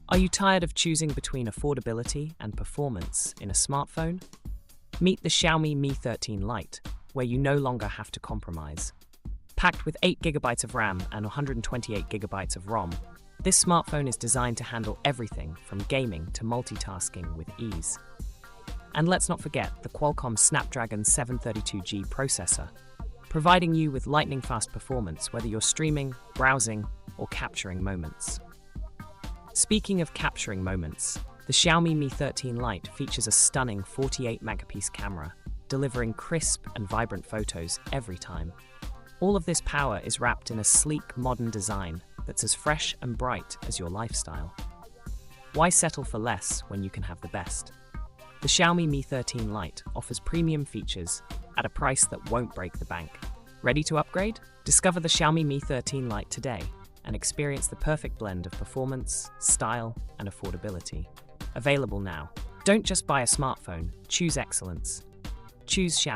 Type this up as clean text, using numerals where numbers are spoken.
Are you tired of choosing between affordability and performance in a smartphone? Meet the Xiaomi Mi 13 Lite, where you no longer have to compromise. Packed with 8 GB of RAM and 128 GB of ROM, this smartphone is designed to handle everything from gaming to multitasking with ease. And let's not forget the Qualcomm Snapdragon 732G processor, providing you with lightning-fast performance whether you're streaming, browsing, or capturing moments. Speaking of capturing moments, the Xiaomi Mi 13 Lite features a stunning 48-megapixel camera, delivering crisp and vibrant photos every time. All of this power is wrapped in a sleek, modern design that's as fresh and bright as your lifestyle. Why settle for less when you can have the best? The Xiaomi Mi 13 Lite offers premium features at a price that won't break the bank. Ready to upgrade? Discover the Xiaomi Mi 13 Lite today and experience the perfect blend of performance, style, and affordability. Available now. Don't just buy a smartphone, choose excellence. Choose Xiaomi.